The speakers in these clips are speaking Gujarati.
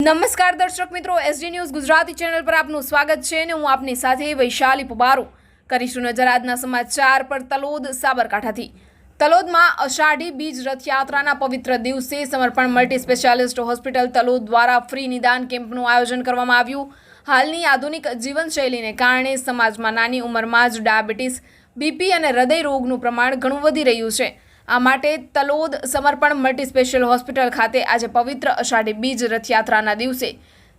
નમસ્કાર દર્શક મિત્રો, એસડી ન્યૂઝ ગુજરાતી ચેનલ પર આપનું સ્વાગત છે અને હું આપની સાથે વૈશાલી પુબારો કરીશું નજર આજના સમાચાર પર। તલોદ સાબરકાંઠાથી તલોદમાં અષાઢી બીજ રથયાત્રાના પવિત્ર દિવસે સમર્પણ મલ્ટી સ્પેશિયાલિસ્ટ હોસ્પિટલ તલોદ દ્વારા ફ્રી નિદાન કેમ્પનું આયોજન કરવામાં આવ્યું। હાલની આધુનિક જીવનશૈલીને કારણે સમાજમાં નાની ઉંમરમાં જ ડાયાબિટીસ, બીપી અને હૃદય રોગનું પ્રમાણ ઘણું વધી રહ્યું છે। આ માટે તલોદ સમર્પણ મલ્ટી સ્પેશિયલ હોસ્પિટલ ખાતે આજે પવિત્ર અષાઢી બીજ રથયાત્રાના દિવસે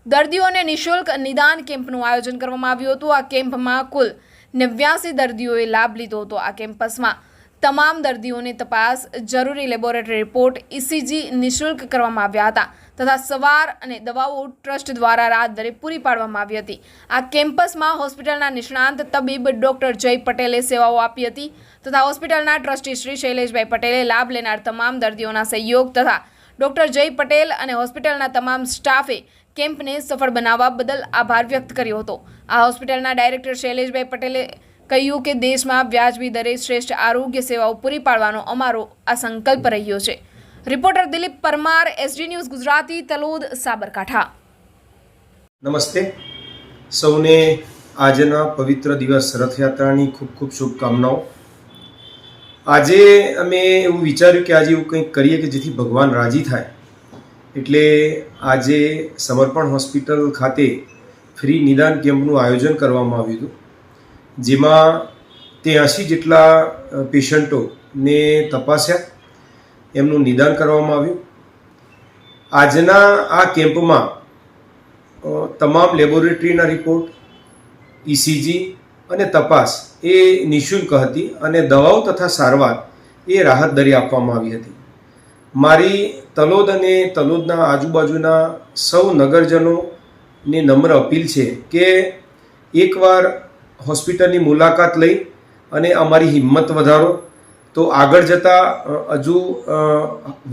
દર્દીઓને નિઃશુલ્ક નિદાન કેમ્પનું આયોજન કરવામાં આવ્યું હતું। આ કેમ્પમાં કુલ 89 દર્દીઓએ લાભ લીધો હતો। આ કેમ્પસમાં તમામ દર્દીઓને તપાસ, જરૂરી લેબોરેટરી રિપોર્ટ, ઇસીજી નિઃશુલ્ક કરવામાં આવ્યા હતા તથા સવાર અને દવાઓ ટ્રસ્ટ દ્વારા રાહત દરે પૂરી પાડવામાં આવી હતી। આ કેમ્પસમાં હોસ્પિટલના નિષ્ણાંત તબીબ ડોક્ટર જય પટેલે સેવાઓ આપી હતી તથા હોસ્પિટલના ટ્રસ્ટી શ્રી શૈલેષભાઈ પટેલે લાભ લેનાર તમામ દર્દીઓના સહયોગ તથા ડોક્ટર જય પટેલ અને હોસ્પિટલના તમામ સ્ટાફે કેમ્પને સફળ બનાવવા બદલ આભાર વ્યક્ત કર્યો હતો। આ હોસ્પિટલના ડાયરેક્ટર શૈલેષભાઈ પટેલે કહ્યું કે દેશમાં વ્યાજબી દરે શ્રેષ્ઠ આરોગ્ય સેવાઓ પૂરી પાડવાનો અમારો આ સંકલ્પ રહ્યો છે। Reporter Dilip Parmar, SD news Gujarati, Talod, Sabarkantha. નમસ્તે સૌને આજના પવિત્ર દિવસ રથયાત્રાની ખૂબ ખૂબ શુભકામનાઓ। આજે અમે એવું વિચાર્યું કે આજે એવું કંઈક કરીએ કે જેથી ભગવાન રાજી થાય, એટલે આજે સમર્પણ હોસ્પિટલ ખાતે ફ્રી નિદાન કેમ્પનું આયોજન કરવામાં આવ્યું હતું, જેમાં 83 જેટલા પેશન્ટોને તપાસ્યા, એમનું નિદાન કરવામાં આવ્યું। આજના આ કેમ્પમાં તમામ લેબોરેટરીના રિપોર્ટ, ઇસીજી અને તપાસ એ નિઃશુલ્ક હતી અને દવાઓ તથા સારવાર એ રાહત દરે આપવામાં આવી હતી। મારી તલોદ અને તલોદના આજુબાજુના સૌ નગરજનોને નમ્ર અપીલ છે કે એકવાર હોસ્પિટલની મુલાકાત લઈ અને અમારી હિંમત વધારો, તો આગળ જતાં હજુ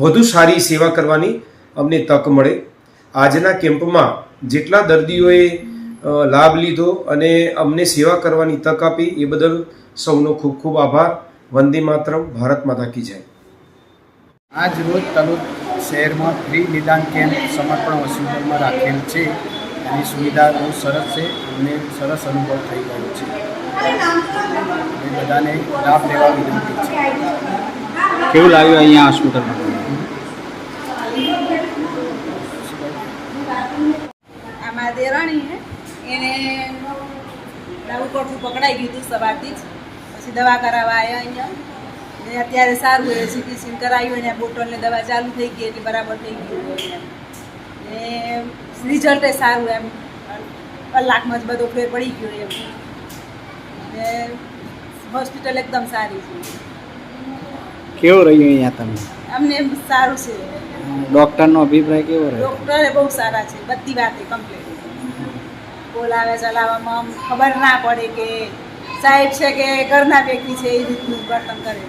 વધુ સારી સેવા કરવાની અમને તક મળે। આજના કેમ્પમાં જેટલા દર્દીઓએ લાભ લીધો અને અમને સેવા કરવાની તક આપી એ બદલ સૌનો ખૂબ ખૂબ આભાર। વંદે માતરમ, ભારત માતા કી જય। આજ રોજ તલોદ શહેરમાં ફ્રી નિદાન કેમ્પ સમર્પણ હોસ્પિટલમાં રાખેલ છે। એની સુવિધા બહુ સરસ છે અને સરસ અનુભવ થઈ ગયો છે અને બધાને લાભ લેવા વિનંતી છે। કેવું લાગ્યું અહીંયા હોસ્પિટલમાં? આમાં દેરાણી હે એને નવું કોઠું પકડાઈ ગયું હતું સવારથી જ, પછી દવા કરાવવા આવ્યા અહીંયા ને અત્યારે સારું હોય, સીટી સ્કેન કરાવ્યું અને બોટલને દવા ચાલુ થઈ ગઈ એટલે બરાબર થઈ ગયું ને રિઝલ્ટ એ સારું, એમ કલાકમાં જ બધો ફેર પડી ગયો એમ ને હોસ્પિટલ એકદમ સારી છે। કેવું રહ્યું અહીંયા તમને? અમને સારું છે। ડૉક્ટરનો અભિપ્રાય કેવો રહ્યો? ડૉક્ટરે બહુ સારા છે, બધી વાતે કમ્પ્લીટ બોલાવે ચલાવવામાં ખબર ના પડે કે સાહેબ છે કે ઘરના વ્યક્તિ છે, એ રીતનું વર્તન કરે।